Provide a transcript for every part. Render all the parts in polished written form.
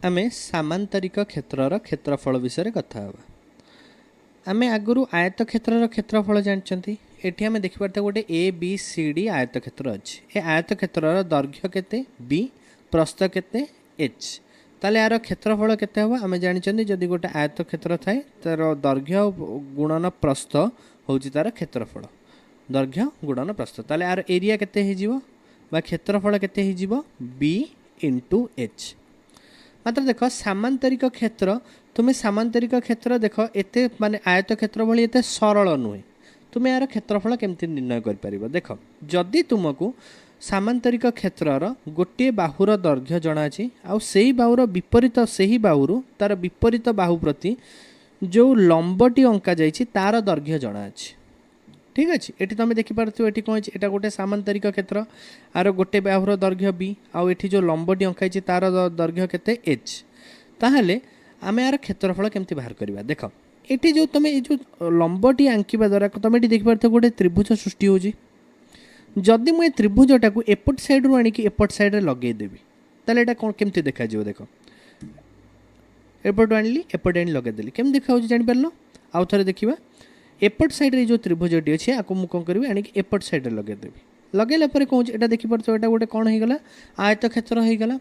आमे सामांतरिक क्षेत्रर क्षेत्रफल विषय कथा हवा। आमे आगुरु आयत क्षेत्रर क्षेत्रफल जानचंती। एठी आमे देखि पारते गोटे ए बी सी डी आयत क्षेत्र अछि। ए आयत क्षेत्रर दैर्घ्य केते बी, प्रस्थ केते एच। ताले यार क्षेत्रफल केते हवा आमे जानचंती। जदि गोटे आयत क्षेत्र थाए तार दैर्घ्य गुणन प्रस्थ होउची तार क्षेत्रफल। दैर्घ्य गुणन प्रस्थ ताले यार एरिया केते हे जिवो बा क्षेत्रफल केते हे जिवो बी इंटू एच। मात्र देख सामांतरिक क्षेत्र तुम्हें सामांतरिक क्षेत्र देख एते माने आयत क्षेत्र भली एते सरल नुहे। तुम्हें यार क्षेत्रफल केमती निर्णय कर परिबो। देख जदि तुमको सामांतरिक क्षेत्रर गोटे बाहुर दैर्घ्य जଣା अछि आउ सेही बाहुर विपरीत सेही बाहुरु तार विपरीत बाहु प्रति जो लंबटी अंका जाइछि तार दैर्घ्य जଣା अछि। ठीक अच्छे ये तुम देखिपे ये कौन है गोटे सामांतरिक क्षेत्र आर गोटे बाहुर दैर्घ्य बी आउ ये जो लंबटी अंकाई तार दैर्घ्य केते एच। ताहले आमे यार क्षेत्रफल केमती बाहर करवा। देख ये जो तुम ये जो लंबटी आंकिबा द्वारा तुम ये देखिपे गोटे त्रिभुज सृष्टि होजी। जदि मुझे त्रिभुजटा को एपट साइड रू आनिकी एपट साइड रे लगेदेवी ताले एटा कौन केमती देखा जिवो। देख एपट आनली एपट आनी लगेदेली केमती देखा होजी जानि पारलो। आउ थरे देखिबा एपट साइड रे जो त्रिभुजटी अच्छे आपको मुझे कौन करी आनी एपट साइड रे लगेदेवी। लगेला पर कौन एटा देखिपार एटा गोटे कौन होगला आयत क्षेत्र होगला।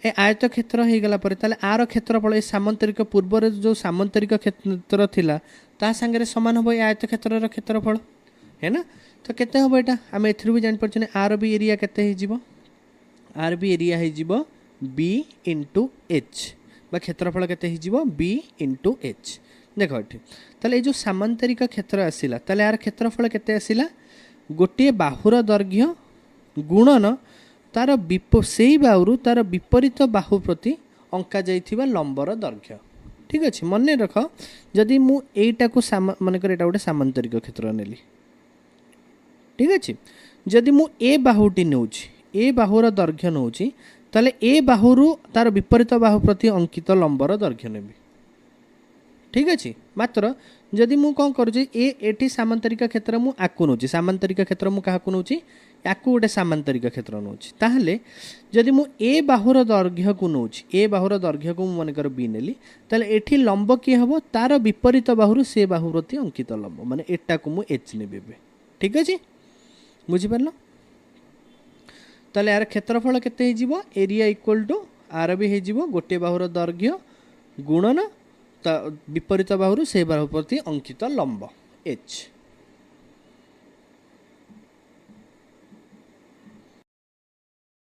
ए आयत क्षेत्र होगला ताले आर क्षेत्रफल सामांतरिक पूर्व जो सामांतरिक क्षेत्र थिला ता संगे समान हम आयत क्षेत्र क्षेत्रफल है ना। तो केते हम एटा आम ए भी जान पारछन आर बी एरिया केते हो जिवो। आर बी एरिया हो जिवो बी इंटू एच बा क्षेत्रफल केते हो जिवो बी इंटू एच। देख ये ताले जो सामांतरिक क्षेत्र आसिला ताले यार क्षेत्रफल केते आसिला गोटे बाहुर दैर्घ्य गुणन तार सेही बाहुरु तार विपरीत बाहु प्रति अंका जाइथिबा लंबर दैर्घ्य। ठीक अच्छे मन रख जदि मु एटा को मानकर एटा गोटे सामांतरिक क्षेत्र नेली। ठीक अच्छे जदि मु ए बाहुटी नउची ए बाहुर दैर्घ्य नउची ताले ए बाहुरु तार विपरीत बाहु प्रति अंकित लंबर दैर्घ्य नेबी। ठीक अच्छे मात्र जदि मु कौन करुँच एटी सामांतरिक क्षेत्र मु आकु नौची सामांतरिक क्षेत्र मु क्या नौची याकू गोटे सामांतरिक क्षेत्र नौची ताहले जदि मु ए बाहुर दैर्घ्य को नौची ए बाहुर दैर्घ्य को मनकर बी नेली ताले एठी लंब किए हबो तार विपरीत बाहुरु से बाहु प्रति अंकित लंब माने एटा को मु एच नेबे। ठीक अच्छे बुझी पारलो। ताले यार क्षेत्रफल केते हे जिवो एरिया इक्वल टू आर बी हे जिवो गोटे बाहुर दैर्घ्य गुणन विपरीत बाहुरु से बाहु प्रति अंकित लंब एच।